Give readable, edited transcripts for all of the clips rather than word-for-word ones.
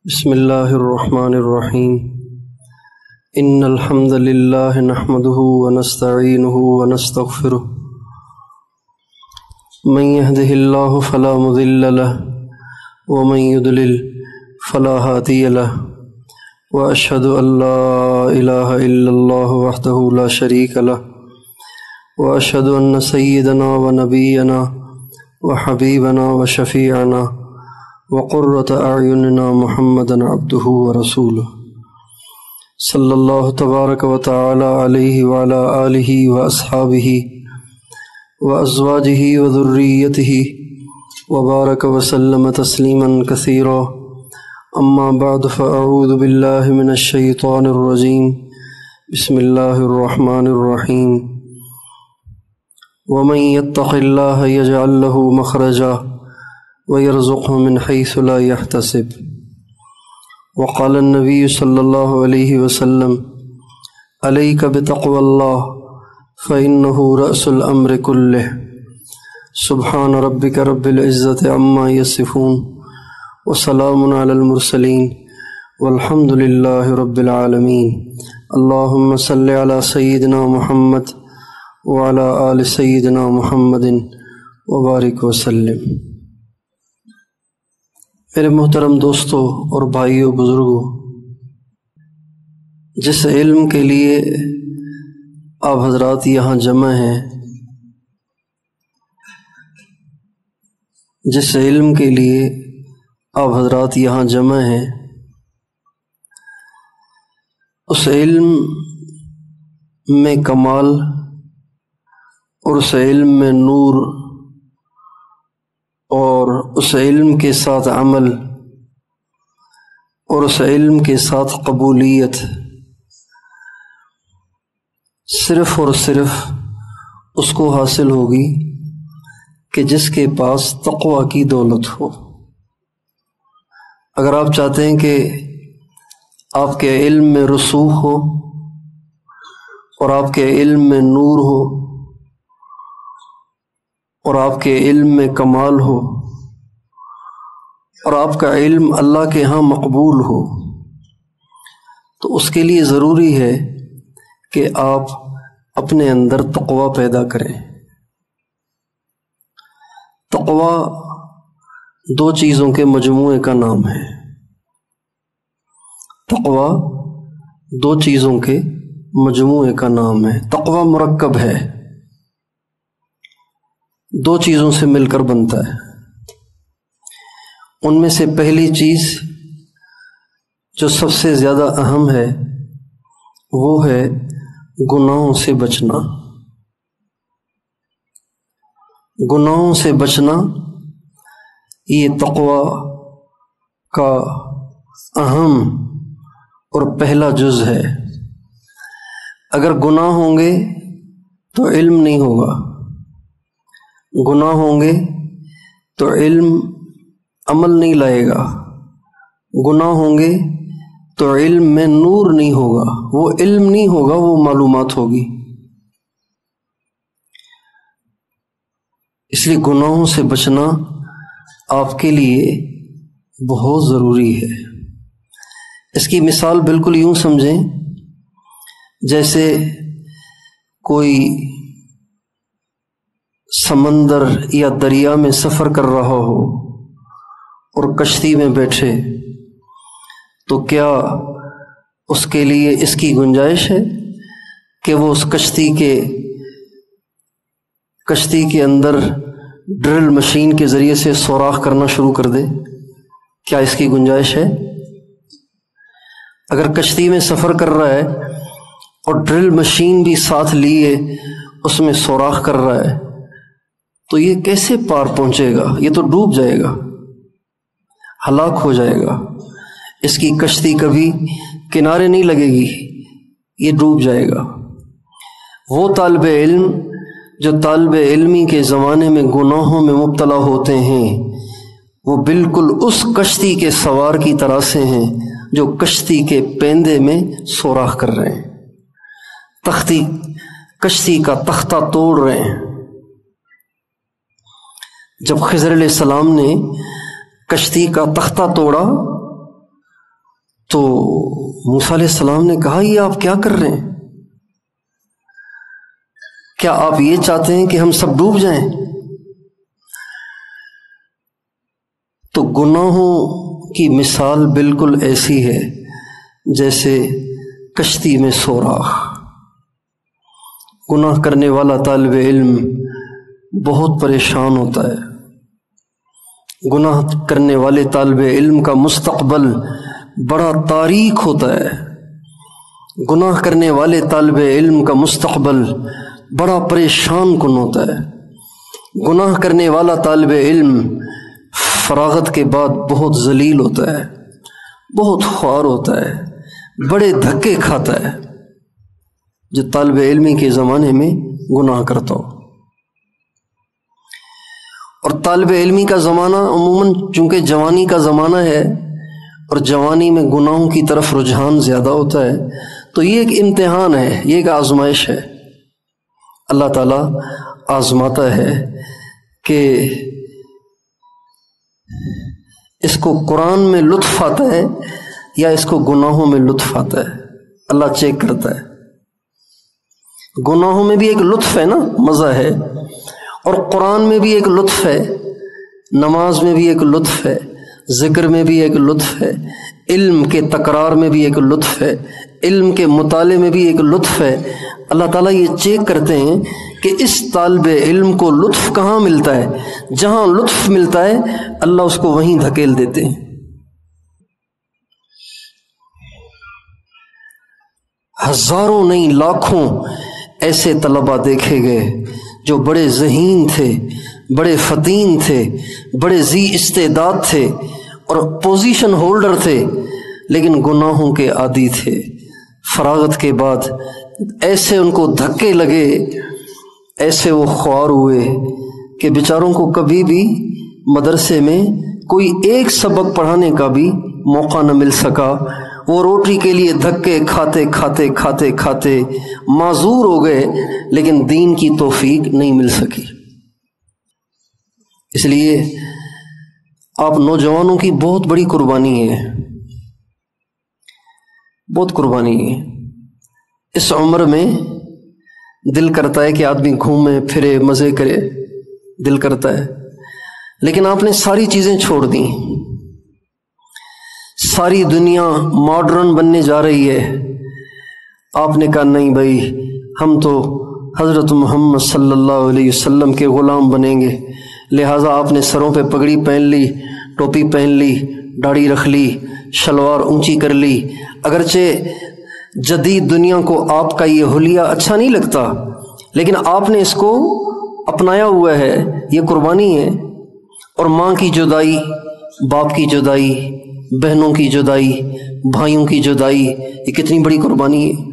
بسم اللہ الرحمن الرحیم ان الحمد للہ نحمده ونستعینه ونستغفره من يهده اللہ فلا مضل له ومن يضلل فلا هادي له واشهد ان لا الہ الا اللہ وحدہ لا شریک له واشهد ان سیدنا ونبینا وحبیبنا وشفیعنا وقرۃ اعیننا محمدا عبدہ ورسولہ صلی اللہ تبارک و تعالی علیہ وعلی آلہ واصحابہ وازواجہ وذریتہ وبارک وسلم تسلیما کثیرا اما بعد فاعوذ باللہ من الشیطان الرجیم بسم اللہ الرحمن الرحیم ومن یتق اللہ یجعل لہ مخرجا وَيَرْزُقْهُ مِنْ حَيْثُ لَا يَحْتَسِبُ وقال النبی صلی اللہ علیہ وسلم علیک بتقوى اللہ فإنه رأس الأمر كله سبحان ربک رب العزت عما یصفون وسلام علی المرسلین والحمد للہ رب العالمین اللہم صل علی سیدنا محمد وعلی آل سیدنا محمد وبارک وسلم۔ میرے محترم دوستوں اور بھائیوں بزرگوں، جس علم کے لیے آپ حضرات یہاں جمع ہیں، جس علم کے لیے آپ حضرات یہاں جمع ہیں، اس علم میں کمال اور اس علم میں نور اور اس علم کے ساتھ عمل اور اس علم کے ساتھ قبولیت صرف اور صرف اس کو حاصل ہوگی کہ جس کے پاس تقویٰ کی دولت ہو۔ اگر آپ چاہتے ہیں کہ آپ کے علم میں رسوخ ہو اور آپ کے علم میں نور ہو اور آپ کے علم میں کمال ہو اور آپ کا علم اللہ کے ہاں مقبول ہو، تو اس کے لیے ضروری ہے کہ آپ اپنے اندر تقویٰ پیدا کریں۔ تقویٰ دو چیزوں کے مجموعے کا نام ہے۔ تقویٰ دو چیزوں کے مجموعے کا نام ہے۔ تقویٰ مرکب ہے، دو چیزوں سے مل کر بنتا ہے۔ ان میں سے پہلی چیز جو سب سے زیادہ اہم ہے وہ ہے گناہوں سے بچنا۔ گناہوں سے بچنا یہ تقویٰ کا اہم اور پہلا جز ہے۔ اگر گناہ ہوں گے تو علم نہیں ہوگا، گناہ ہوں گے تو علم عمل نہیں لائے گا، گناہ ہوں گے تو علم میں نور نہیں ہوگا، وہ علم نہیں ہوگا، وہ معلومات ہوگی۔ اس لیے گناہوں سے بچنا آپ کے لیے بہت ضروری ہے۔ اس کی مثال بالکل یوں سمجھیں جیسے کوئی سمندر یا دریا میں سفر کر رہا ہو اور کشتی میں بیٹھے، تو کیا اس کے لیے اس کی گنجائش ہے کہ وہ اس کشتی کے اندر ڈرل مشین کے ذریعے سے سوراخ کرنا شروع کر دے؟ کیا اس کی گنجائش ہے؟ اگر کشتی میں سفر کر رہا ہے اور ڈرل مشین بھی ساتھ لیے اس میں سوراخ کر رہا ہے تو یہ کیسے پار پہنچے گا؟ یہ تو ڈوب جائے گا، ہلاک ہو جائے گا، اس کی کشتی کبھی کنارے نہیں لگے گی، یہ ڈوب جائے گا۔ وہ طالب علم جو طالب علمی کے زمانے میں گناہوں میں مبتلا ہوتے ہیں، وہ بالکل اس کشتی کے سوار کی طرح سے ہیں جو کشتی کے پیندے میں سوراخ کر رہے ہیں، کشتی کا تختہ توڑ رہے ہیں۔ جب خضر علیہ السلام نے کشتی کا تختہ توڑا تو موسیٰ علیہ السلام نے کہا یہ آپ کیا کر رہے ہیں؟ کیا آپ یہ چاہتے ہیں کہ ہم سب ڈوب جائیں؟ تو گناہوں کی مثال بالکل ایسی ہے جیسے کشتی میں سوراخ۔ گناہ کرنے والا طالب علم بہت پریشان ہوتا ہے۔ گناہ کرنے والے طالب علم کا مستقبل بڑا تاریک ہوتا ہے۔ گناہ کرنے والے طالب علم کا مستقبل بڑا پریشان کن ہوتا ہے۔ گناہ کرنے والا طالب علم فراغت کے بعد بہت ذلیل ہوتا ہے، بہت خوار ہوتا ہے، بڑے دھکے کھاتا ہے، جو طالب علمی کے زمانے میں گناہ کرتا ہو۔ اور طالب علمی کا زمانہ عموماً چونکہ جوانی کا زمانہ ہے اور جوانی میں گناہوں کی طرف رجحان زیادہ ہوتا ہے، تو یہ ایک امتحان ہے، یہ ایک آزمائش ہے۔ اللہ تعالیٰ آزماتا ہے کہ اس کو قرآن میں لطف آتا ہے یا اس کو گناہوں میں لطف آتا ہے۔ اللہ چیک کرتا ہے۔ گناہوں میں بھی ایک لطف ہے نا، مزہ ہے، اور قرآن میں بھی ایک لطف ہے، نماز میں بھی ایک لطف ہے، ذکر میں بھی ایک لطف ہے، علم کے تکرار میں بھی ایک لطف ہے، علم کے مطالعے میں بھی ایک لطف ہے۔ اللہ تعالیٰ یہ چیک کرتے ہیں کہ اس طالب علم کو لطف کہاں ملتا ہے۔ جہاں لطف ملتا ہے اللہ اس کو وہیں دھکیل دیتے ہیں۔ ہزاروں نہیں لاکھوں ایسے طلباء دیکھے گئے جو بڑے ذہین تھے، بڑے فطین تھے، بڑے ذی استعداد تھے اور پوزیشن ہولڈر تھے، لیکن گناہوں کے عادی تھے۔ فراغت کے بعد ایسے ان کو دھکے لگے، ایسے وہ خوار ہوئے کہ بیچاروں کو کبھی بھی مدرسے میں کوئی ایک سبق پڑھانے کا بھی موقع نہ مل سکا۔ وہ روٹی کے لیے دھکے کھاتے کھاتے کھاتے کھاتے معذور ہو گئے، لیکن دین کی توفیق نہیں مل سکی۔ اس لیے آپ نوجوانوں کی بہت بڑی قربانی ہے، بہت قربانی ہے۔ اس عمر میں دل کرتا ہے کہ آدمی گھومے پھرے، مزے کرے، دل کرتا ہے، لیکن آپ نے ساری چیزیں چھوڑ دیں۔ ساری دنیا ماڈرن بننے جا رہی ہے، آپ نے کہا نہیں بھائی، ہم تو حضرت محمد صلی اللہ علیہ وسلم کے غلام بنیں گے۔ لہٰذا آپ نے سروں پہ پگڑی پہن لی، ٹوپی پہن لی، داڑھی رکھ لی، شلوار اونچی کر لی۔ اگرچہ جدید دنیا کو آپ کا یہ حلیہ اچھا نہیں لگتا، لیکن آپ نے اس کو اپنایا ہوا ہے، یہ قربانی ہے۔ اور ماں کی جدائی، باپ کی جدائی، بہنوں کی جدائی، بھائیوں کی جدائی، یہ کتنی بڑی قربانی ہے۔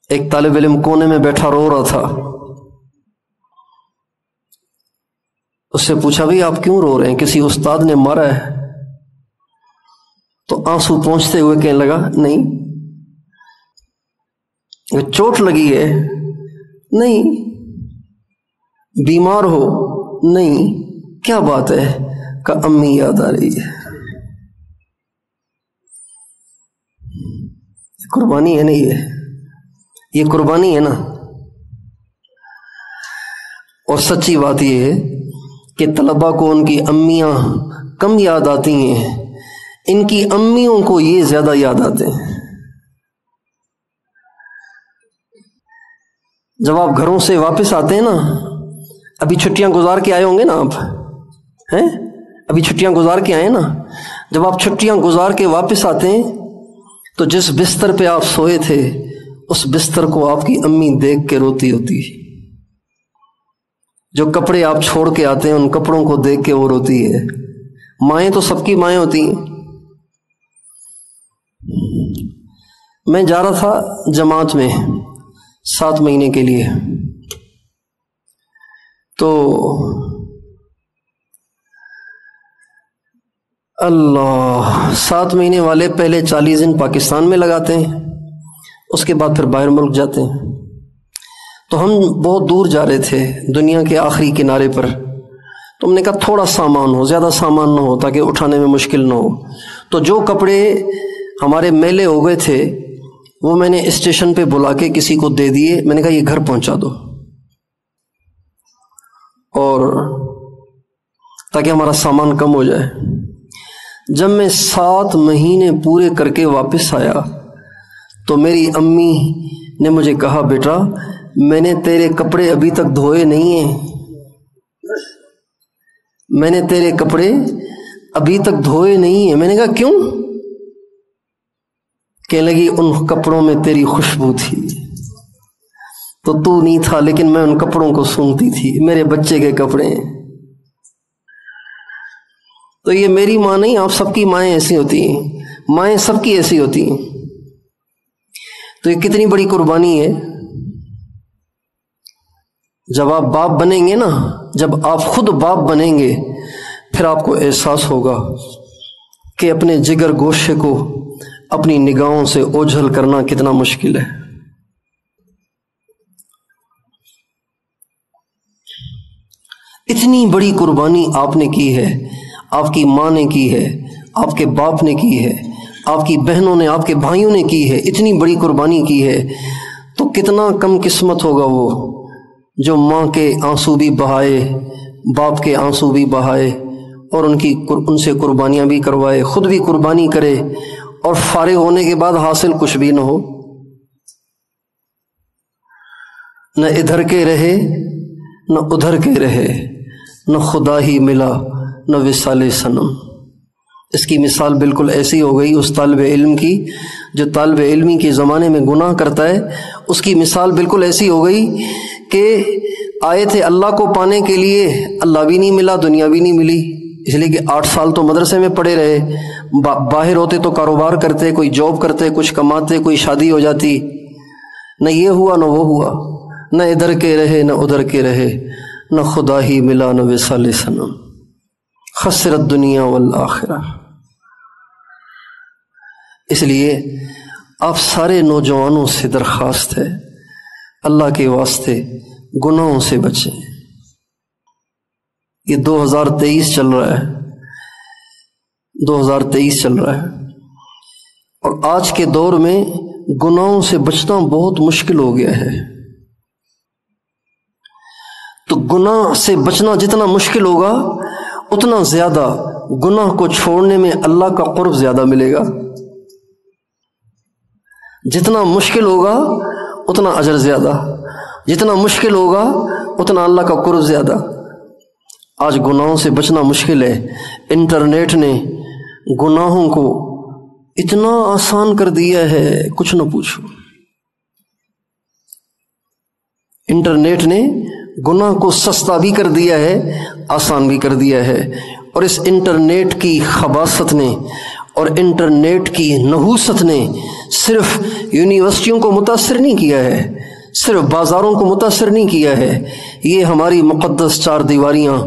ایک طالب علم کونے میں بیٹھا رو رہا تھا، اس سے پوچھا بھئی آپ کیوں رو رہے ہیں، کسی استاد نے مارا ہے؟ تو آنسو پہنچتے ہوئے کہنے لگا نہیں، چوٹ لگی ہے نہیں، بیمار ہو نہیں، کیا بات ہے؟ کہ امی یاد آ رہی ہے۔ قربانی ہے نا، یہ قربانی ہے نا۔ اور سچی بات یہ ہے کہ طلباء کو ان کی امیاں کم یاد آتی ہیں، ان کی امیوں کو یہ زیادہ یاد آتے ہیں۔ جب آپ گھروں سے واپس آتے ہیں نا، ابھی چھٹیاں گزار کے آئے ہوں گے نا، آپ ہیں ابھی چھٹیاں گزار کے آئے نا، جب آپ چھٹیاں گزار کے واپس آتے ہیں تو جس بستر پہ آپ سوئے تھے اس بستر کو آپ کی امی دیکھ کے روتی ہوتی، جو کپڑے آپ چھوڑ کے آتے ہیں ان کپڑوں کو دیکھ کے وہ روتی ہے۔ مائیں تو سب کی مائیں ہوتی ہیں۔ میں جا رہا تھا جماعت میں 7 مہینے کے لیے، تو اللہ 7 مہینے والے پہلے 40 دن پاکستان میں لگاتے ہیں، اس کے بعد پھر باہر ملک جاتے ہیں۔ تو ہم بہت دور جا رہے تھے، دنیا کے آخری کنارے پر، تو ہم نے کہا تھوڑا سامان ہو، زیادہ سامان نہ ہو تاکہ اٹھانے میں مشکل نہ ہو۔ تو جو کپڑے ہمارے میلے ہو گئے تھے وہ میں نے اسٹیشن پہ بلا کے کسی کو دے دیے، میں نے کہا یہ گھر پہنچا دو، اور تاکہ ہمارا سامان کم ہو جائے۔ جب میں 7 مہینے پورے کر کے واپس آیا تو میری امی نے مجھے کہا بیٹا میں نے تیرے کپڑے ابھی تک دھوئے نہیں ہیں، میں نے تیرے کپڑے ابھی تک دھوئے نہیں ہیں۔ میں نے کہا کیوں؟ کہنے لگی ان کپڑوں میں تیری خوشبو تھی، تو نہیں تھا لیکن میں ان کپڑوں کو سونگتی تھی، میرے بچے کے کپڑے ہیں۔ تو یہ میری ماں نہیں، آپ سب کی مائیں ایسی ہوتی ہیں، مائیں سب کی ایسی ہوتی ہیں۔ تو یہ کتنی بڑی قربانی ہے۔ جب آپ باپ بنیں گے نا، جب آپ خود باپ بنیں گے پھر آپ کو احساس ہوگا کہ اپنے جگر گوشے کو اپنی نگاہوں سے اوجھل کرنا کتنا مشکل ہے۔ اتنی بڑی قربانی آپ نے کی ہے، آپ کی ماں نے کی ہے، آپ کے باپ نے کی ہے، آپ کی بہنوں نے، آپ کے بھائیوں نے کی ہے، اتنی بڑی قربانی کی ہے، تو کتنا کم قسمت ہوگا وہ جو ماں کے آنسو بھی بہائے، باپ کے آنسو بھی بہائے، اور ان سے قربانیاں بھی کروائے، خود بھی قربانی کرے، اور فارغ ہونے کے بعد حاصل کچھ بھی نہ ہو، نہ ادھر کے رہے نہ ادھر کے رہے، نہ خدا ہی ملا نہ وصال صنم۔ اس کی مثال بالکل ایسی ہو گئی اس طالب علم کی جو طالب علمی کے زمانے میں گناہ کرتا ہے، اس کی مثال بالکل ایسی ہو گئی کہ آئے تھے اللہ کو پانے کے لیے، اللہ بھی نہیں ملا، دنیا بھی نہیں ملی، اس لیے کہ 8 سال تو مدرسے میں پڑے رہے، باہر ہوتے تو کاروبار کرتے، کوئی جاب کرتے، کچھ کماتے، کوئی شادی ہو جاتی، نہ یہ ہوا نہ وہ ہوا، نہ ادھر کے رہے نہ ادھر کے رہے، نہ خدا ہی ملا نہ وصال صنم، خسرت دنیا والآخرہ۔ اس لیے آپ سارے نوجوانوں سے درخواست ہے اللہ کے واسطے گناہوں سے بچیں۔ یہ 2023 چل رہا ہے، 2023 چل رہا ہے، اور آج کے دور میں گناہوں سے بچنا بہت مشکل ہو گیا ہے۔ تو گناہ سے بچنا جتنا مشکل ہوگا اتنا زیادہ گناہ کو چھوڑنے میں اللہ کا قرب زیادہ ملے گا۔ جتنا مشکل ہوگا اتنا اجر زیادہ، جتنا مشکل ہوگا اتنا اللہ کا قرب زیادہ۔ آج گناہوں سے بچنا مشکل ہے، انٹرنیٹ نے گناہوں کو اتنا آسان کر دیا ہے کچھ نہ پوچھو۔ انٹرنیٹ نے گناہ کو سستا بھی کر دیا ہے، آسان بھی کر دیا ہے، اور اس انٹرنیٹ کی خباثت نے اور انٹرنیٹ کی نحوست نے صرف یونیورسٹیوں کو متاثر نہیں کیا ہے، صرف بازاروں کو متاثر نہیں کیا ہے، یہ ہماری مقدس 4 دیواریاں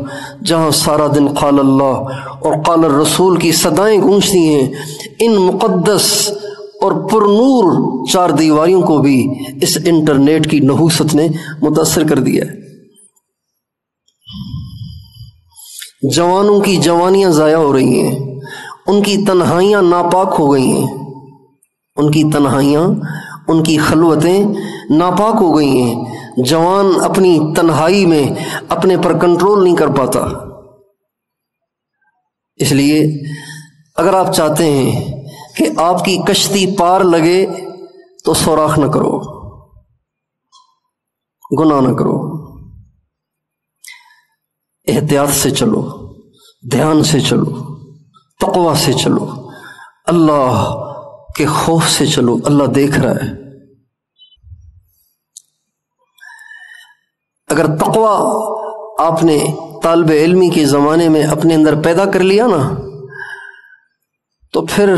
جہاں سارا دن قال اللہ اور قال الرسول کی صدائیں گونجتی ہیں، ان مقدس اور پرنور 4 دیواریوں کو بھی اس انٹرنیٹ کی نحوست نے متاثر کر دیا ہے۔ جوانوں کی جوانیاں ضائع ہو رہی ہیں، ان کی تنہائیاں ناپاک ہو گئی ہیں، ان کی تنہائیاں، ان کی خلوتیں ناپاک ہو گئی ہیں۔ جوان اپنی تنہائی میں اپنے پر کنٹرول نہیں کر پاتا۔ اس لیے اگر آپ چاہتے ہیں کہ آپ کی کشتی پار لگے تو سوراخ نہ کرو، گناہ نہ کرو، احتیاط سے چلو، دھیان سے چلو، تقوی سے چلو، اللہ کے خوف سے چلو، اللہ دیکھ رہا ہے۔ اگر تقوی آپ نے طالب علمی کے زمانے میں اپنے اندر پیدا کر لیا نا تو پھر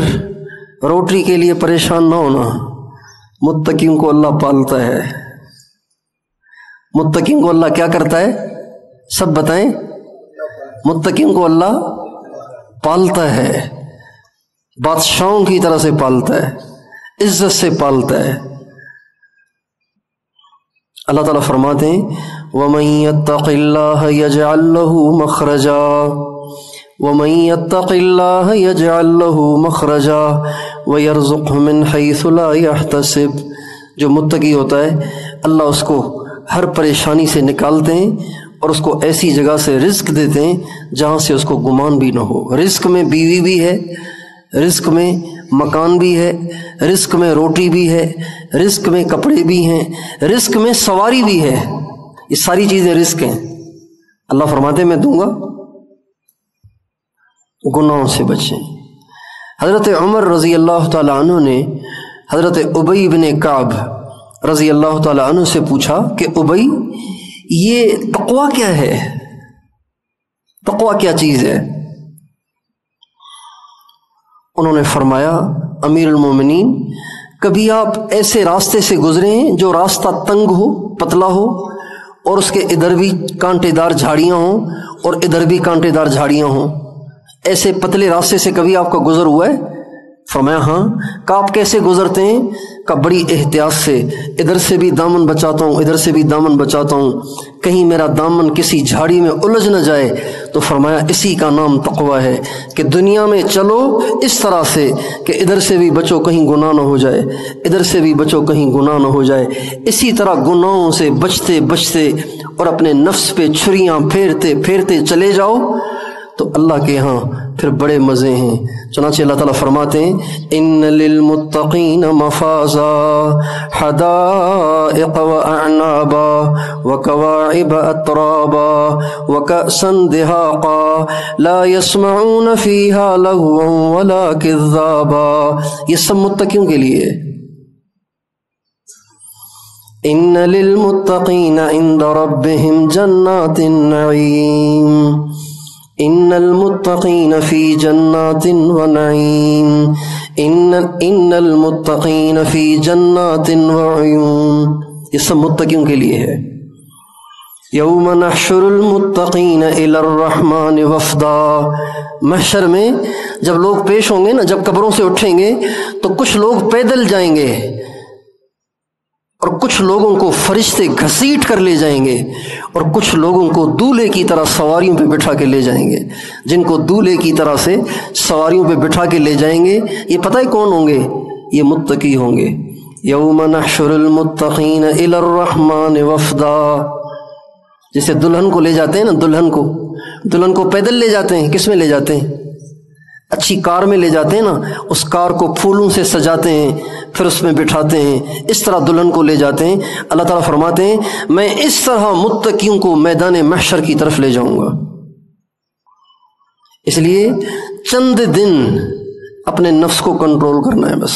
روٹی کے لیے پریشان نہ ہونا، متقین کو اللہ پالتا ہے۔ متقین کو اللہ کیا کرتا ہے؟ سب بتائیں۔ متقین کو اللہ پالتا ہے، بادشاہوں کی طرح سے پالتا ہے، عزت سے پالتا ہے۔ اللہ تعالیٰ فرماتے ہیں وَمَن يَتَّقِ اللَّهَ يَجْعَل لَّهُ مَخْرَجًا وَمَن يَتَّقِ اللَّهَ يَجْعَل لَّهُ مَخْرَجًا وَيَرْزُقْهُ مِنْ حَيْثُ لَا يَحْتَسِبُ۔ جو متقی ہوتا ہے اللہ اس کو ہر پریشانی سے نکالتے ہیں اور اس کو ایسی جگہ سے رزق دیتے ہیں جہاں سے اس کو گمان بھی نہ ہو۔ رزق میں بیوی بھی ہے، رزق میں مکان بھی ہے، رزق میں روٹی بھی ہے، رزق میں کپڑے بھی ہیں، رزق میں سواری بھی ہے۔ یہ ساری چیزیں رزق ہیں۔ اللہ فرماتے ہیں میں دوں گا، گناہوں سے بچیں۔ حضرت عمر رضی اللہ تعالیٰ عنہ نے حضرت ابی بن کعب رضی اللہ تعالیٰ عنہ سے پوچھا کہ ابی، یہ تقویٰ کیا ہے؟ تقویٰ کیا چیز ہے؟ انہوں نے فرمایا امیر المومنین، کبھی آپ ایسے راستے سے گزرے ہیں جو راستہ تنگ ہو، پتلا ہو، اور اس کے ادھر بھی کانٹے دار جھاڑیاں ہوں اور ادھر بھی کانٹے دار جھاڑیاں ہوں، ایسے پتلے راستے سے کبھی آپ کا گزر ہوا ہے؟ فرمایا ہاں۔ کہ آپ کیسے گزرتے ہیں؟ کہ بڑی احتیاط سے، ادھر سے بھی دامن بچاتا ہوں، ادھر سے بھی دامن بچاتا ہوں، کہیں میرا دامن کسی جھاڑی میں الجھ نہ جائے۔ تو فرمایا اسی کا نام تقویٰ ہے کہ دنیا میں چلو اس طرح سے کہ ادھر سے بھی بچو کہیں گناہ نہ ہو جائے، ادھر سے بھی بچو کہیں گناہ نہ ہو جائے۔ اسی طرح گناہوں سے بچتے بچتے اور اپنے نفس پہ چھریاں پھیرتے پھیرتے چلے جاؤ تو اللہ کے ہاں پھر بڑے مزے ہیں۔ چنانچہ اللہ تعالیٰ فرماتے ہیں ان للمتقین مفازا حدائق واعنابا وکواعب اترابا وکأسا دہاقا لا يسمعون فیہا لغوا ولا کذابا۔ یہ سب متقیوں کے لیے۔ ان للمتقین عند ربهم جنات النعیم ان المتقین فی جنات ونعیم ان المتقین فی جنات وعیون۔ یہ سب متقیوں کے لیے ہے۔ یوم نحشر المتقین الی الرحمن وفدا۔ محشر میں جب لوگ پیش ہوں گے نا، جب قبروں سے اٹھیں گے تو کچھ لوگ پیدل جائیں گے اور کچھ لوگوں کو فرشتے گھسیٹ کر لے جائیں گے، اور کچھ لوگوں کو دولہے کی طرح سواریوں پہ بٹھا کے لے جائیں گے۔ جن کو دولہے کی طرح سے سواریوں پہ بٹھا کے لے جائیں گے، یہ پتہ ہے کون ہوں گے؟ یہ متقی ہوں گے۔ یوم نحشر المتقین الی الرحمن وفدا۔ جیسے دلہن کو لے جاتے ہیں نا، دلہن کو پیدل لے جاتے ہیں، کس میں لے جاتے ہیں؟ اچھی کار میں لے جاتے ہیں نا، اس کار کو پھولوں سے سجاتے ہیں، پھر اس میں بٹھاتے ہیں، اس طرح دلہن کو لے جاتے ہیں۔ اللہ تعالیٰ فرماتے ہیں میں اس طرح متقیوں کو میدان محشر کی طرف لے جاؤں گا۔ اس لیے چند دن اپنے نفس کو کنٹرول کرنا ہے بس۔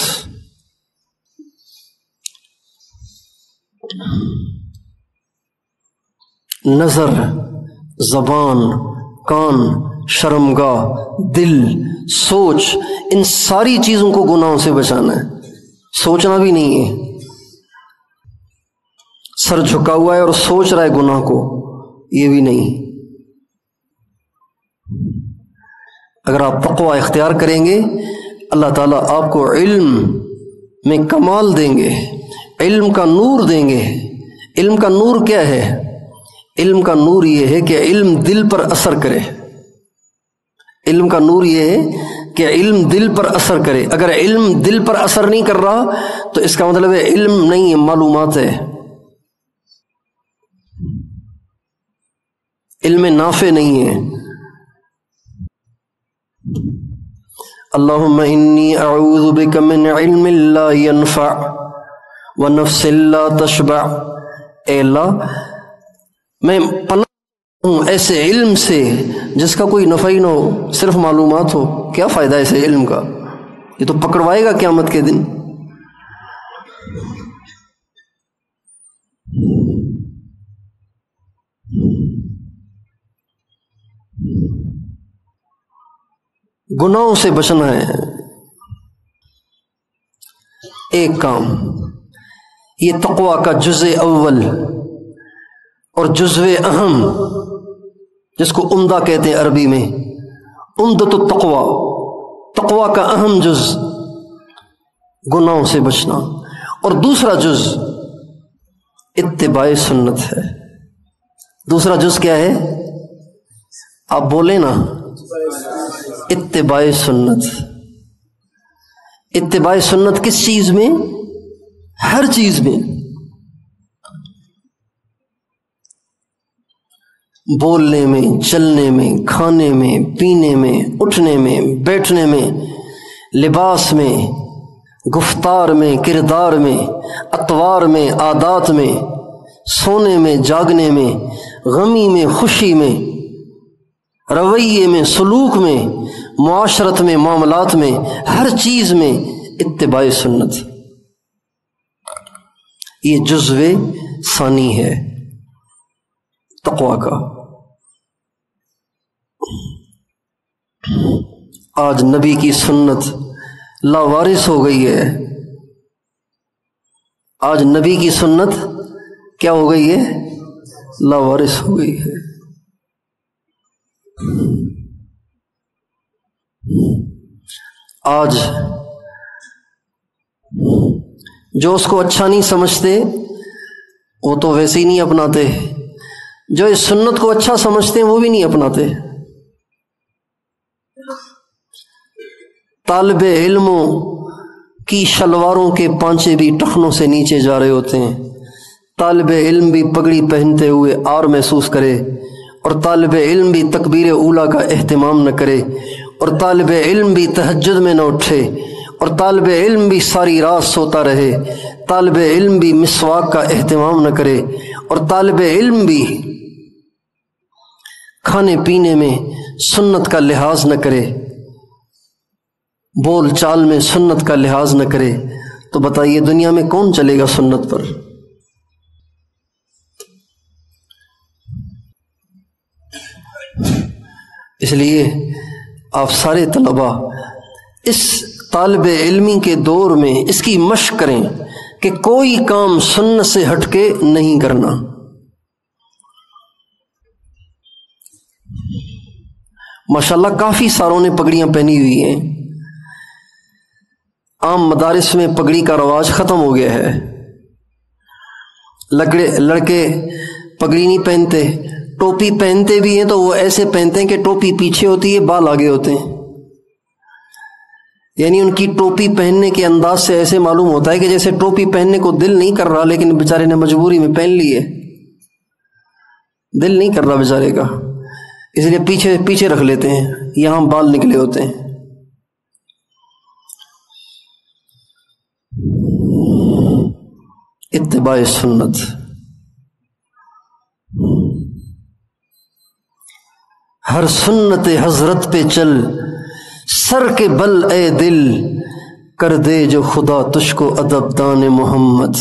نظر، زبان، کان، شرمگاہ، دل، سوچ، ان ساری چیزوں کو گناہوں سے بچانا ہے۔ سوچنا بھی نہیں ہے، سر جھکا ہوا ہے اور سوچ رہا ہے گناہ کو، یہ بھی نہیں۔ اگر آپ تقویٰ اختیار کریں گے، اللہ تعالیٰ آپ کو علم میں کمال دیں گے، علم کا نور دیں گے۔ علم کا نور کیا ہے؟ علم کا نور یہ ہے کہ علم دل پر اثر کرے۔ علم کا نور یہ ہے کہ علم دل پر اثر کرے۔ اگر علم دل پر اثر نہیں کر رہا تو اس کا مطلب ہے علم نہیں ہے، معلومات ہے، علم نافع نہیں ہے۔ اللہم انی اعوذ بک من علم لا ينفع ونفس لا تشبع۔ اے اللہ میں پناہ ہوں ایسے علم سے جس کا کوئی نفع ہی نہ ہو، صرف معلومات ہو۔ کیا فائدہ ایسے علم کا؟ یہ تو پکڑوائے گا قیامت کے دن۔ گناہوں سے بچنا ہے۔ ایک کام، یہ تقویٰ کا جزء اول اور جزو اہم، جس کو عمدہ کہتے ہیں عربی میں، عمدۃ التقویٰ، تقویٰ کا اہم جز گناہوں سے بچنا، اور دوسرا جز اتباع سنت ہے۔ دوسرا جز کیا ہے؟ آپ بولیں نا، اتباع سنت۔ اتباع سنت کس چیز میں؟ ہر چیز میں، بولنے میں، چلنے میں، کھانے میں، پینے میں، اٹھنے میں، بیٹھنے میں، لباس میں، گفتار میں، کردار میں، اطوار میں، عادات میں، سونے میں، جاگنے میں، غمی میں، خوشی میں، رویے میں، سلوک میں، معاشرت میں، معاملات میں، ہر چیز میں اتباع سنت۔ یہ جزو ثانی ہے تقویٰ کا۔ آج نبی کی سنت لاوارث ہو گئی ہے۔ آج نبی کی سنت کیا ہو گئی ہے؟ لاوارث ہو گئی ہے۔ آج جو اس کو اچھا نہیں سمجھتے وہ تو ویسے ہی نہیں اپناتے، جو اس سنت کو اچھا سمجھتے ہیں وہ بھی نہیں اپناتے۔ طالب علموں کی شلواروں کے پانچے بھی ٹخنوں سے نیچے جا رہے ہوتے ہیں۔ طالب علم بھی پگڑی پہنتے ہوئے آر محسوس کرے، اور طالب علم بھی تکبیر اولیٰ کا اہتمام نہ کرے، اور طالب علم بھی تہجد میں نہ اٹھے، اور طالب علم بھی ساری رات سوتا رہے، طالب علم بھی مسواک کا اہتمام نہ کرے، اور طالب علم بھی کھانے پینے میں سنت کا لحاظ نہ کرے، بول چال میں سنت کا لحاظ نہ کرے، تو بتائیے دنیا میں کون چلے گا سنت پر؟ اس لیے آپ سارے طلباء اس طالب علمی کے دور میں اس کی مشق کریں کہ کوئی کام سنت سے ہٹ کے نہیں کرنا۔ ماشاءاللہ کافی ساروں نے پگڑیاں پہنی ہوئی ہیں۔ عام مدارس میں پگڑی کا رواج ختم ہو گیا ہے۔ لڑکے پگڑی نہیں پہنتے، ٹوپی پہنتے بھی ہیں تو وہ ایسے پہنتے ہیں کہ ٹوپی پیچھے ہوتی ہے، بال آگے ہوتے ہیں۔ یعنی ان کی ٹوپی پہننے کے انداز سے ایسے معلوم ہوتا ہے کہ جیسے ٹوپی پہننے کو دل نہیں کر رہا، لیکن بیچارے نے مجبوری میں پہن لی ہے۔ دل نہیں کر رہا بیچارے کا، اس لیے پیچھے رکھ لیتے ہیں، یہاں بال نکلے ہوتے ہیں۔ اتباع سنت۔ ہر سنت حضرت پہ چل، سر کے بل اے دل، کر دے جو خدا تجھ کو ادب دان محمد،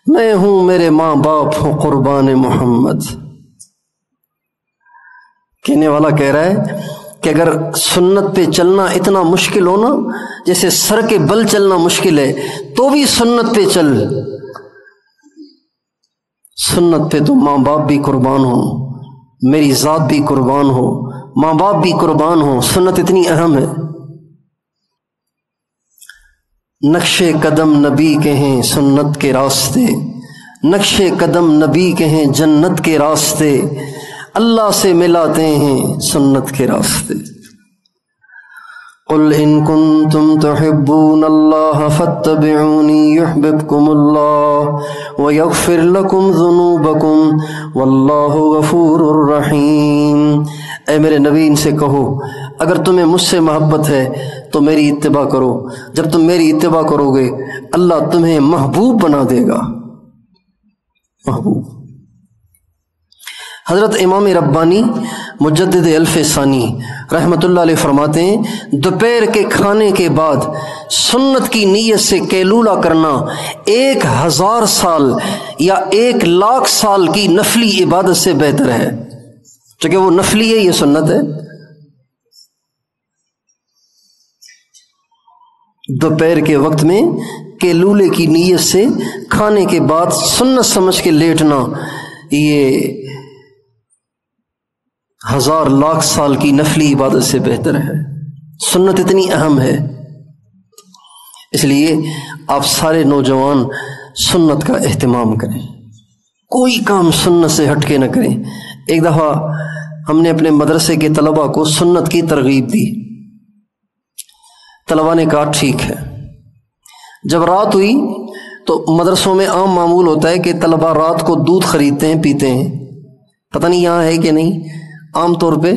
میں ہوں میرے ماں باپ ہوں قربان محمد۔ کہنے والا کہہ رہا ہے کہ اگر سنت پہ چلنا اتنا مشکل ہونا جیسے سر کے بل چلنا مشکل ہے، تو بھی سنت پہ چل۔ سنت پہ تو ماں باپ بھی قربان ہوں، میری ذات بھی قربان ہو، ماں باپ بھی قربان ہو، سنت اتنی اہم ہے۔ نقش قدم نبی کے ہیں سنت کے راستے، نقش قدم نبی کے ہیں جنت کے راستے، اللہ سے ملاتے ہیں سنت کے راستے۔ قل ان کنتم تحبون اللہ فاتبعونی یحببکم اللہ ویغفر لکم ذنوبکم واللہ غفور الرحیم۔ اے میرے نبی ان سے کہو اگر تمہیں مجھ سے محبت ہے تو میری اتباع کرو، جب تم میری اتباع کرو گے اللہ تمہیں محبوب بنا دے گا۔ محبوب۔ حضرت امام ربانی مجدد الف ثانی رحمۃ اللہ علیہ فرماتے ہیں دوپہر کے کھانے کے بعد سنت کی نیت سے قیلولہ کرنا 1000 سال یا 1,00,000 سال کی نفلی عبادت سے بہتر ہے۔ چونکہ وہ نفلی ہے، یہ سنت ہے۔ دوپہر کے وقت میں قیلولے کی نیت سے کھانے کے بعد سنت سمجھ کے لیٹنا، یہ 1000,00,000 سال کی نفلی عبادت سے بہتر ہے۔ سنت اتنی اہم ہے، اس لیے آپ سارے نوجوان سنت کا اہتمام کریں۔ کوئی کام سنت سے ہٹ کے نہ کریں۔ ایک دفعہ ہم نے اپنے مدرسے کے طلباء کو سنت کی ترغیب دی۔ طلباء نے کہا ٹھیک ہے۔ جب رات ہوئی تو مدرسوں میں عام معمول ہوتا ہے کہ طلباء رات کو دودھ خریدتے ہیں، پیتے ہیں۔ پتہ نہیں یہاں ہے کہ نہیں، عام طور پہ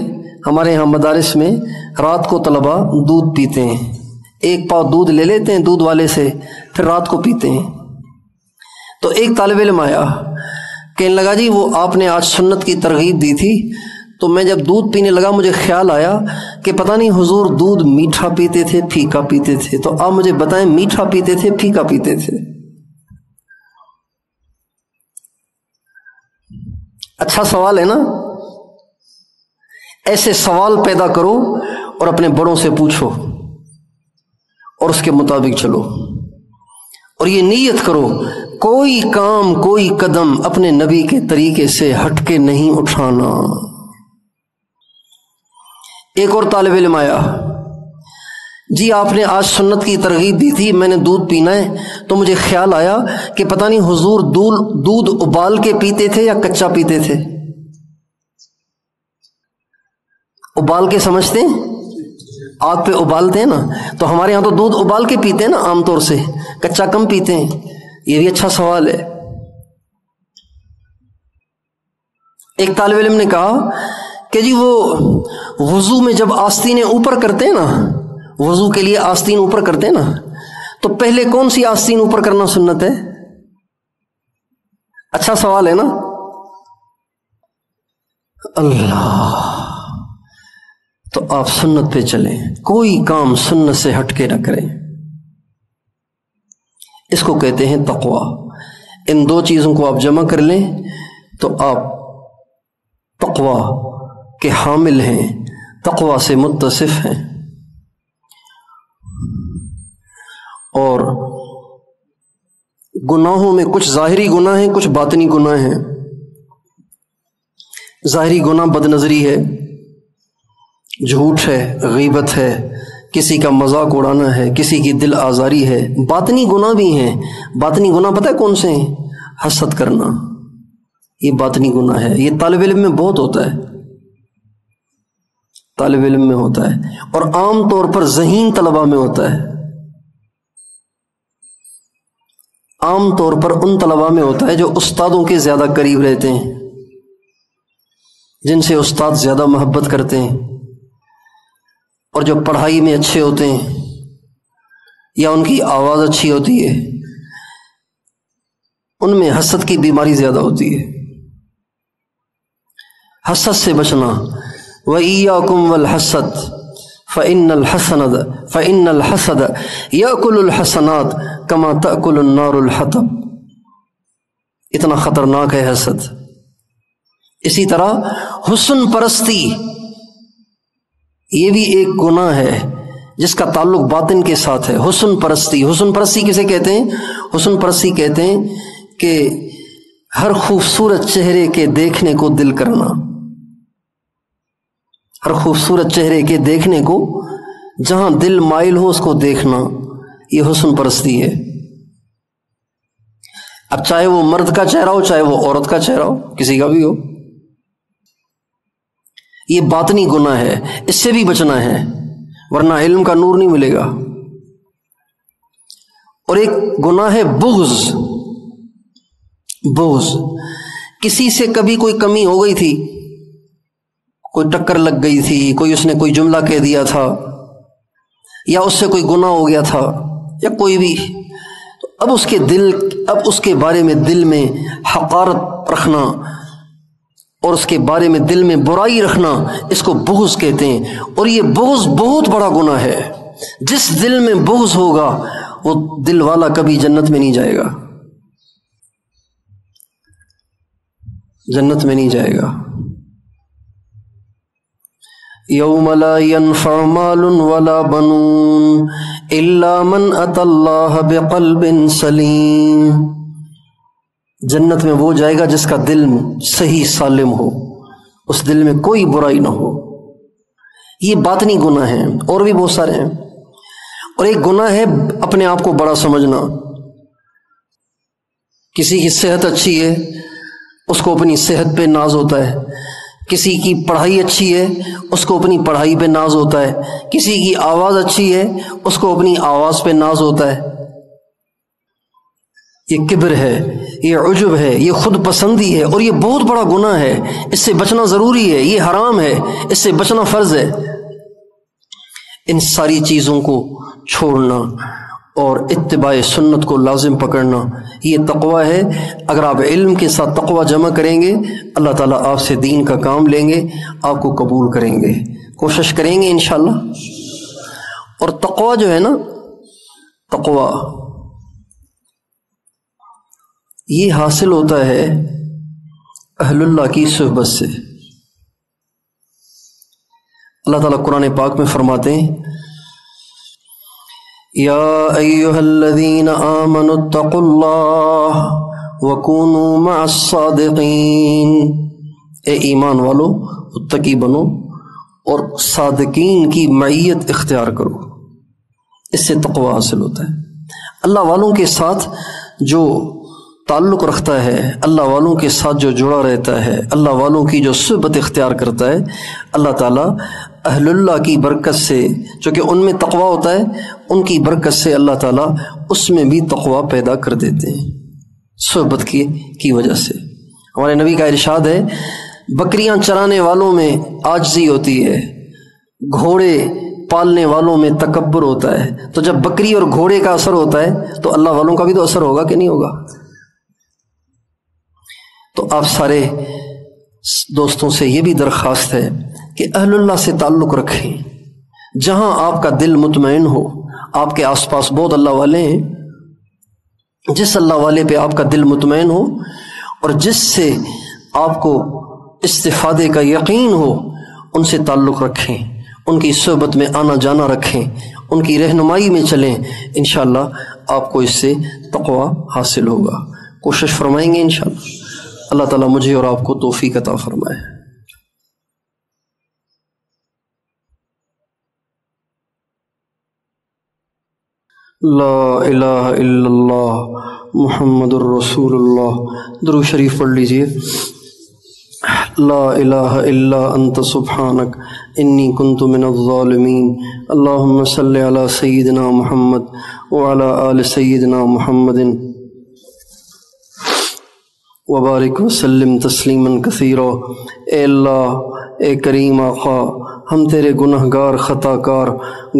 ہمارے یہاں مدارس میں رات کو طلباء دودھ پیتے ہیں، ایک پاؤ دودھ لے لیتے ہیں دودھ والے سے، پھر رات کو پیتے ہیں۔ تو ایک طالب علم آیا، کہنے لگا جی وہ آپ نے آج سنت کی ترغیب دی تھی، تو میں جب دودھ پینے لگا مجھے خیال آیا کہ پتہ نہیں حضور دودھ میٹھا پیتے تھے پھیکا پیتے تھے، تو آپ مجھے بتائیں میٹھا پیتے تھے پھیکا پیتے تھے؟ اچھا سوال ہے نا؟ ایسے سوال پیدا کرو اور اپنے بڑوں سے پوچھو اور اس کے مطابق چلو، اور یہ نیت کرو کوئی کام کوئی قدم اپنے نبی کے طریقے سے ہٹ کے نہیں اٹھانا۔ ایک اور طالب علم آیا، جی آپ نے آج سنت کی ترغیب دی تھی، میں نے دودھ پینا ہے، تو مجھے خیال آیا کہ پتہ نہیں حضور دودھ ابال کے پیتے تھے یا کچا پیتے تھے؟ ابال کے سمجھتے ہیں؟ آگ پہ ابالتے ہیں نا، تو ہمارے ہاں تو دودھ ابال کے پیتے ہیں نا عام طور سے، کچا کم پیتے ہیں۔ یہ بھی اچھا سوال ہے۔ ایک طالب علم نے کہا کہ جی وہ وضو میں جب آستینیں اوپر کرتے ہیں نا، وضو کے لیے آستین اوپر کرتے ہیں نا، تو پہلے کون سی آستین اوپر کرنا سنت ہے؟ اچھا سوال ہے نا؟ اللہ، تو آپ سنت پہ چلیں، کوئی کام سنت سے ہٹ کے نہ کریں۔ اس کو کہتے ہیں تقویٰ۔ ان دو چیزوں کو آپ جمع کر لیں تو آپ تقویٰ کے حامل ہیں، تقویٰ سے متصف ہیں۔ اور گناہوں میں کچھ ظاہری گناہ ہیں، کچھ باطنی گناہ ہیں۔ ظاہری گناہ بد نظری ہے، جھوٹ ہے، غیبت ہے، کسی کا مذاق اڑانا ہے، کسی کی دل آزاری ہے۔ باطنی گناہ بھی ہیں۔ باطنی گناہ پتہ ہے کون سے ہیں؟ حسد کرنا، یہ باطنی گناہ ہے۔ یہ طالب علم میں بہت ہوتا ہے، طالب علم میں ہوتا ہے، اور عام طور پر ذہین طلباء میں ہوتا ہے۔ عام طور پر ان طلباء میں ہوتا ہے جو استادوں کے زیادہ قریب رہتے ہیں، جن سے استاد زیادہ محبت کرتے ہیں، اور جو پڑھائی میں اچھے ہوتے ہیں یا ان کی آواز اچھی ہوتی ہے، ان میں حسد کی بیماری زیادہ ہوتی ہے۔ حسد سے بچنا۔ وَإِيَّاكُمْ وَالْحَسَدَ فَإِنَّ الْحَسَدَ يَأْكُلُ الْحَسَنَاتِ كَمَا تَأْكُلُ النَّارُ الْحَطَبَ۔ اتنا خطرناک ہے حسد۔ اسی طرح حسن پرستی، یہ بھی ایک گناہ ہے جس کا تعلق باطن کے ساتھ ہے۔ حسن پرستی، حسن پرستی کسے کہتے ہیں؟ حسن پرستی کہتے ہیں کہ ہر خوبصورت چہرے کے دیکھنے کو دل کرنا، ہر خوبصورت چہرے کے دیکھنے کو، جہاں دل مائل ہو اس کو دیکھنا، یہ حسن پرستی ہے۔ اب چاہے وہ مرد کا چہرہ ہو، چاہے وہ عورت کا چہرہ ہو، کسی کا بھی ہو، یہ باطنی گناہ ہے، اس سے بھی بچنا ہے، ورنہ علم کا نور نہیں ملے گا۔ اور ایک گناہ ہے بغض۔ بغض، کسی سے کبھی کوئی کمی ہو گئی تھی، کوئی ٹکر لگ گئی تھی، کوئی اس نے کوئی جملہ کہہ دیا تھا، یا اس سے کوئی گناہ ہو گیا تھا، یا کوئی بھی، تو اب اس کے بارے میں دل میں حقارت رکھنا اور اس کے بارے میں دل میں برائی رکھنا، اس کو بغض کہتے ہیں۔ اور یہ بغض بہت بڑا گناہ ہے۔ جس دل میں بغض ہوگا وہ دل والا کبھی جنت میں نہیں جائے گا، جنت میں نہیں جائے گا۔ یوم لا ينفع مال ولا بنون الا من اتى الله بقلب سلیم۔ جنت میں وہ جائے گا جس کا دل صحیح سالم ہو، اس دل میں کوئی برائی نہ ہو۔ یہ باطنی گناہ ہیں، اور بھی بہت سارے ہیں۔ اور ایک گناہ ہے اپنے آپ کو بڑا سمجھنا۔ کسی کی صحت اچھی ہے اس کو اپنی صحت پہ ناز ہوتا ہے، کسی کی پڑھائی اچھی ہے اس کو اپنی پڑھائی پہ ناز ہوتا ہے، کسی کی آواز اچھی ہے اس کو اپنی آواز پہ ناز ہوتا ہے۔ یہ کبر ہے، یہ عجب ہے، یہ خود پسندی ہے، اور یہ بہت بڑا گناہ ہے، اس سے بچنا ضروری ہے، یہ حرام ہے، اس سے بچنا فرض ہے۔ ان ساری چیزوں کو چھوڑنا اور اتباع سنت کو لازم پکڑنا، یہ تقوی ہے۔ اگر آپ علم کے ساتھ تقوی جمع کریں گے، اللہ تعالیٰ آپ سے دین کا کام لیں گے، آپ کو قبول کریں گے، کوشش کریں گے انشاءاللہ۔ اور تقوی جو ہے نا، تقوی یہ حاصل ہوتا ہے اہل اللہ کی صحبت سے۔ اللہ تعالیٰ قرآن پاک میں فرماتے ہیں، یا ایہا الذین آمنوا اتقوا اللہ وکونوا مع الصادقین، اے ایمان والو متقی بنو اور صادقین کی معیت اختیار کرو۔ اس سے تقوی حاصل ہوتا ہے۔ اللہ والوں کے ساتھ جو تعلق رکھتا ہے، اللہ والوں کے ساتھ جو جڑا رہتا ہے، اللہ والوں کی جو صحبت اختیار کرتا ہے، اللہ تعالیٰ اہل اللہ کی برکت سے، چونکہ ان میں تقوی ہوتا ہے، ان کی برکت سے اللہ تعالیٰ اس میں بھی تقوی پیدا کر دیتے ہیں صحبت کی وجہ سے۔ ہمارے نبی کا ارشاد ہے، بکریاں چرانے والوں میں عاجزی ہوتی ہے، گھوڑے پالنے والوں میں تکبر ہوتا ہے۔ تو جب بکری اور گھوڑے کا اثر ہوتا ہے تو اللہ والوں کا بھی تو اثر ہوگا کہ نہیں ہوگا؟ تو آپ سارے دوستوں سے یہ بھی درخواست ہے کہ اہل اللہ سے تعلق رکھیں، جہاں آپ کا دل مطمئن ہو۔ آپ کے آس پاس بہت اللہ والے ہیں، جس اللہ والے پہ آپ کا دل مطمئن ہو اور جس سے آپ کو استفادے کا یقین ہو، ان سے تعلق رکھیں، ان کی صحبت میں آنا جانا رکھیں، ان کی رہنمائی میں چلیں، انشاءاللہ آپ کو اس سے تقوی حاصل ہوگا۔ کوشش فرمائیں گے انشاءاللہ۔ اللہ تعالیٰ مجھے اور آپ کو توفیق عطا فرمائے۔ لا الہ الا اللہ محمد الرسول اللہ۔ درود شریف پڑھ لیجئے۔ لا الہ الا انت سبحانک انی کنت من الظالمین۔ اللہم صلی علی سیدنا محمد وعلی آل سیدنا محمد وبارک وسلم تسلیما کثیرا۔ اے اللہ، اے کریم آقا، ہم تیرے گناہ گار خطا کار،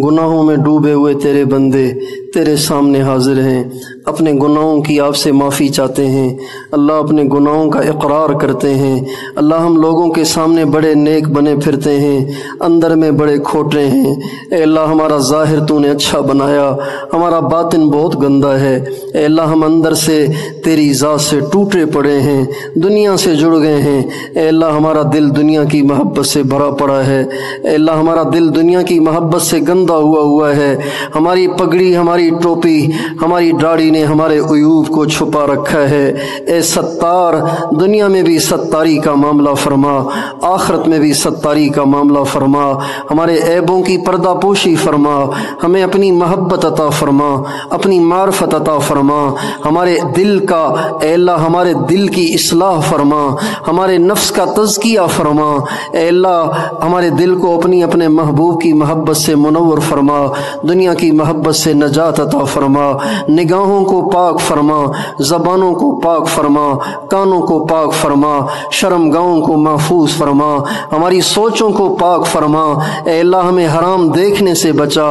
گناہوں میں ڈوبے ہوئے تیرے بندے تیرے سامنے حاضر ہیں، اپنے گناہوں کی آپ سے معافی چاہتے ہیں۔ اللہ، اپنے گناہوں کا اقرار کرتے ہیں۔ اللہ، ہم لوگوں کے سامنے بڑے نیک بنے پھرتے ہیں، اندر میں بڑے کھوٹے ہیں۔ اے اللہ، ہمارا ظاہر تو نے اچھا بنایا، ہمارا باطن بہت گندا ہے۔ اے اللہ، ہم اندر سے تیری ذات سے ٹوٹے پڑے ہیں، دنیا سے جڑ گئے ہیں۔ اے اللہ، ہمارا دل دنیا کی محبت سے بھرا پڑا ہے۔ اے اللہ، ہمارا دل دنیا کی محبت سے گندا ہوا ہے۔ ہماری پگڑی، ہماری ٹوپی، ہماری داڑھی نے ہمارے عیوب کو چھپا رکھا ہے۔ اے ستار، دنیا میں بھی ستاری کا معاملہ فرما، آخرت میں بھی ستاری کا معاملہ فرما، ہمارے عیبوں کی پردہ پوشی فرما، ہمیں اپنی محبت عطا فرما، اپنی معرفت عطا فرما، ہمارے دل کا، اے اللہ، ہمارے دل کی اصلاح فرما، ہمارے نفس کا تزکیہ فرما۔ اے اللہ، ہمارے دل کو اپنے محبوب کی محبت سے منور فرما، دنیا کی محبت سے نجات عطا فرما، نگاہوں کو پاک فرما، زبانوں کو پاک فرما، کانوں کو پاک فرما، شرم گاہوں کو محفوظ فرما، ہماری سوچوں کو پاک فرما۔ اے اللہ، ہمیں حرام دیکھنے سے بچا،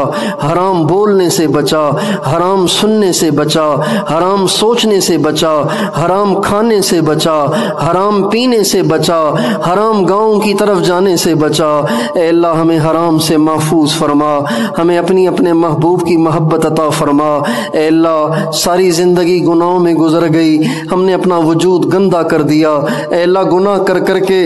حرام بولنے سے بچا، حرام سننے سے بچا، حرام سوچنے سے بچا، حرام کھانے سے بچا، حرام پینے سے بچا، حرام گاؤں کی طرف جانے سے بچا۔ اے اللہ، ہمیں حرام سے محفوظ فرما، ہمیں اپنے محبوب کی محبت عطا فرما۔ اے اللہ، ساری زندگی گناہوں میں گزر گئی، ہم نے اپنا وجود گندا کر دیا۔ اے اللہ، گناہ کر کر کے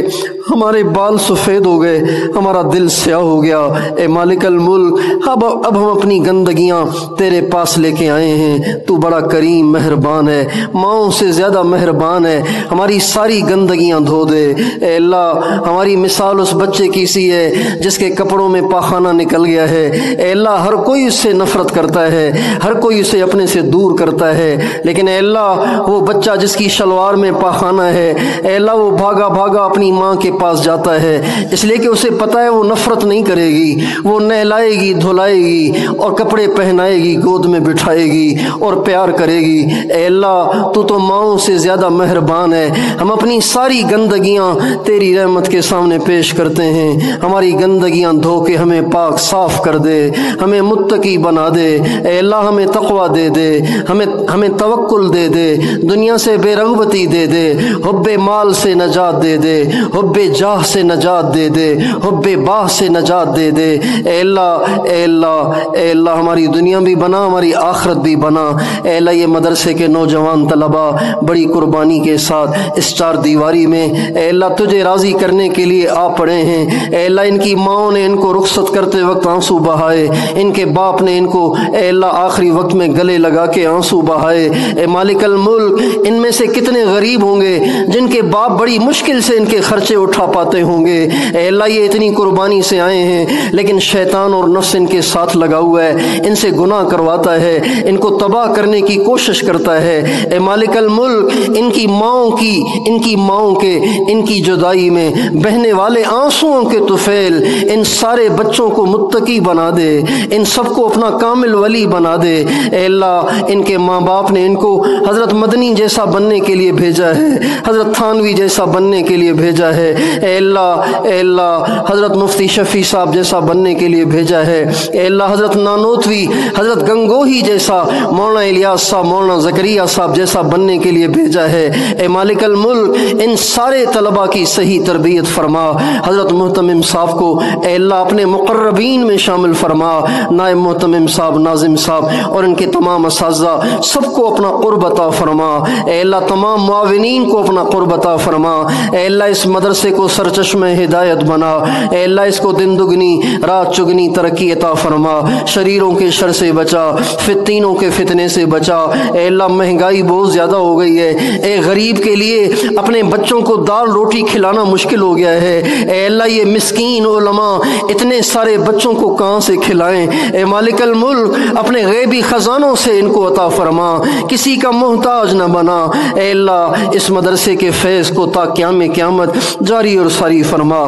ہمارے بال سفید ہو گئے، ہمارا دل سیاہ ہو گیا۔ اے مالک الملک، اب ہم اپنی گندگیاں تیرے پاس لے کے آئے ہیں۔ تو بڑا کریم مہربان ہے، ماؤں سے زیادہ مہربان ہے، ہماری ساری گندگیاں دھو دے۔ اے اللہ، ہماری مثال اس بچے کی سی ہے جس کے کپڑوں میں پاخانہ نکل گیا ہے۔ اے اللہ، ہر کوئی اس سے نفرت کرتا ہے، ہر کوئی اسے اپنے سے دور کرتا ہے، لیکن اے اللہ وہ بچہ جس کی شلوار میں پاخانہ ہے، اے اللہ وہ بھاگا بھاگا اپنی ماں کے پاس جاتا ہے، اس لیے کہ اسے پتہ ہے وہ نفرت نہیں کرے گی، وہ نہلائے گی، دھلائے گی اور کپڑے پہنائے گی، گود میں بٹھائے گی اور پیار کرے گی۔ اے اللہ تو ماؤں سے زیادہ مہربان ہے۔ ہم اپنی ساری گندگیاں تیری رحمت کے سامنے پیش کرتے ہیں، ہماری گندگیاں دھو کے ہمیں پاک صاف کر دے، ہمیں متقی بنا دے۔ اے اللہ ہمیں تقویٰ دے دے، ہمیں توکل دے دے، دنیا سے بے رغبتی دے دے، حب مال سے نجات دے دے، حب جاہ سے نجات دے دے، حب باہ سے نجات دے دے۔ اے اللہ اے اللہ اے اللہ ہماری دنیا بھی بنا، ہماری آخرت بھی بنا۔ اے اللہ یہ مدرسے کے نوجوان طلباء بڑی قربانی کے ساتھ اس چار دیواری میں اے اللہ تجھے راضی کرنے کے لیے آ پڑے ہیں۔ اے اللہ ان کی ماؤں نے ان کو رخصت کرتے وقت آنسو بہائے، ان کے باپ نے ان کو اے اللہ آخری وقت میں گلے لگا کے آنسو بہائے۔ اے مالک الملک ان میں سے کتنے غریب ہوں گے جن کے باپ بڑی مشکل سے ان کے خرچے اٹھا پاتے ہوں گے۔ اے اللہ یہ اتنی قربانی سے آئے ہیں لیکن شیطان اور نفس ان کے ساتھ لگا ہوا ہے، ان سے گناہ کرواتا ہے، ان کو تباہ کرنے کی کوشش کرتا ہے۔ اے مالک الملک ان کی ماؤں کے ان کی جدائی میں بہنے والے آنسوؤں کے طفیل ان سارے بچوں کو متقی بنا دے، ان سب کو اپنا کامل ولی بنا دے۔ اے اللہ ان کے ماں باپ نے ان کو حضرت مدنی جیسا بننے کے لیے بھیجا ہے، حضرت تھانوی جیسا بننے کے لیے بھیجا ہے۔ اے اللہ حضرت مفتی شفیع صاحب جیسا بننے کے لیے بھیجا ہے۔ اے اللہ حضرت نانوتوی، حضرت گنگوہی جیسا، مولانا الیاس صاحب، مولانا زکریا صاحب جیسا بننے کے لیے بھیجا ہے۔ اے مالک الملک ان سارے طلباء کی صحیح تربیت فرما، حضرت محتمم صاحب کو اے اللہ اپنے مقربین میں شامل فرما، نائب محتمم صاحب، ناظم صاحب اور ان کے تمام اساتذہ سب کو اپنا قرب عطا فرما۔ اے اللہ تمام معاونین کو اپنا قرب عطا فرما۔ اے اللہ اس مدرسے کو سرچشمہ ہدایت بنا۔ اے اللہ اس کو دن دگنی رات چگنی ترقی عطا فرما، شریروں کے شر سے بچا، فتینوں کے فتنے سے بچا۔ اے اللہ مہنگائی بہت زیادہ ہو گئی ہے، اے غریب کے لیے اپنے بچوں کو دال روٹی کھلانا مشکل ہو گیا ہے۔ اے اللہ یہ مسکین علماء اتنے سارے بچوں کو کہاں سے کھلائیں؟ اے مالک الملک اپنے غیبی خزانوں سے ان کو عطا فرما، کسی کا محتاج نہ بنا۔ اے اللہ اس مدرسے کے فیض کو تا قیام قیامت جاری اور ساری فرما،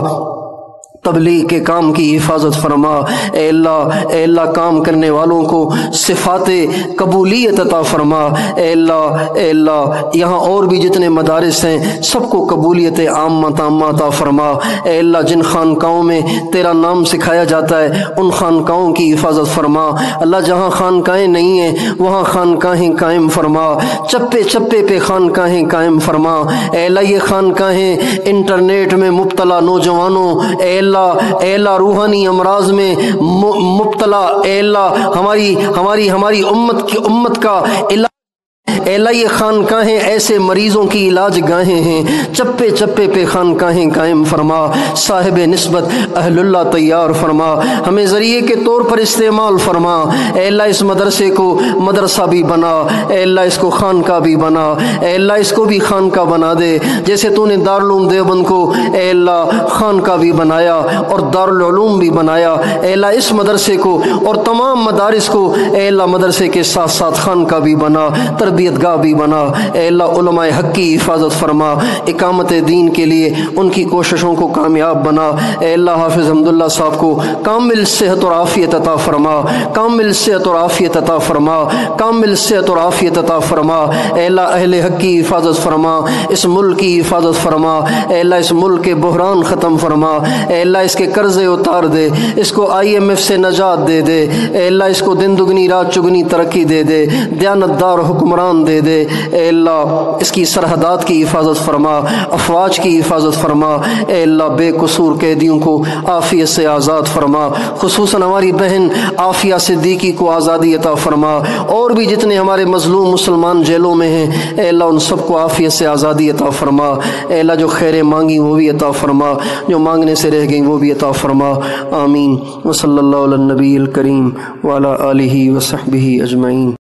تبلیغ کے کام کی حفاظت فرما۔ اے اللہ کام کرنے والوں کو صفات قبولیت عطا فرما۔ اے اللہ یہاں اور بھی جتنے مدارس ہیں سب کو قبولیت عامہ تامہ عطا فرما۔ اے اللہ جن خانقاہوں میں تیرا نام سکھایا جاتا ہے ان خانقاہوں کی حفاظت فرما۔ اللہ جہاں خانقاہیں نہیں ہیں وہاں خانقاہیں قائم فرما، چپے چپے پہ خانقاہیں قائم فرما۔ اے اللہ یہ خانقاہیں انٹرنیٹ میں مبتلا نوجوانوں، اے اللہ روحانی امراض میں مبتلا، اے اللہ ہماری امت کا علاج، اے اللہ یہ خانقاہیں ایسے مریضوں کی علاج گاہیں ہیں، چپے چپے پہ خانقاہیں قائم فرما۔ صاحب نسبت اہل اللہ تیار فرما، ہمیں ذریعے کے طور پر استعمال فرما۔ اے اللہ اس مدرسے کو مدرسہ بھی بنا، اے اللہ اس کو خانقاہ بھی بنا، اے اللہ اس کو بھی خانقاہ بنا دے، جیسے تو نے دارالعلوم دیوبند کو اے اللہ خانقاہ بھی بنایا اور دارالعلوم بھی بنایا۔ اے اللہ اس مدرسے کو اور تمام مدارس کو اے اللہ مدرسے کے ساتھ ساتھ خانقاہ بھی بنا، تربیت گاہ بھی بنا۔ اے اللہ علماء حق کی حفاظت فرما، اقامت دین کے لیے ان کی کوششوں کو کامیاب بنا۔ اے اللہ حافظ حمداللہ صاحب کو کامل صحت اور عافیت عطا فرما، کامل صحت اور عافیت عطا فرما، کامل صحت اور عافیت عطا فرما۔ اے اللہ اہل حق کی حفاظت فرما، اس ملک کی حفاظت فرما۔ اے اللہ اس ملک کے بحران ختم فرما، اے اللہ اس کے قرضے اتار دے، اس کو IMF سے نجات دے دے، اے اللہ اس کو دن دگنی رات چگنی ترقی دے دے، دیانتدار حکمران دے دے۔ اے اللہ اس کی سرحدات کی حفاظت فرما، افواج کی حفاظت فرما۔ اے اللہ بے قصور قیدیوں کو عافیت سے آزاد فرما، خصوصاً ہماری بہن عافیہ صدیقی کو آزادی عطا فرما، اور بھی جتنے ہمارے مظلوم مسلمان جیلوں میں ہیں اے اللہ ان سب کو عافیت سے آزادی عطا فرما۔ اے اللہ جو خیریں مانگی وہ بھی عطا فرما، جو مانگنے سے رہ گئیں وہ بھی عطا فرما۔ آمین۔ وصلی اللہ علی النبی الکریم وعلی آلہ وصحبہ اجمعین۔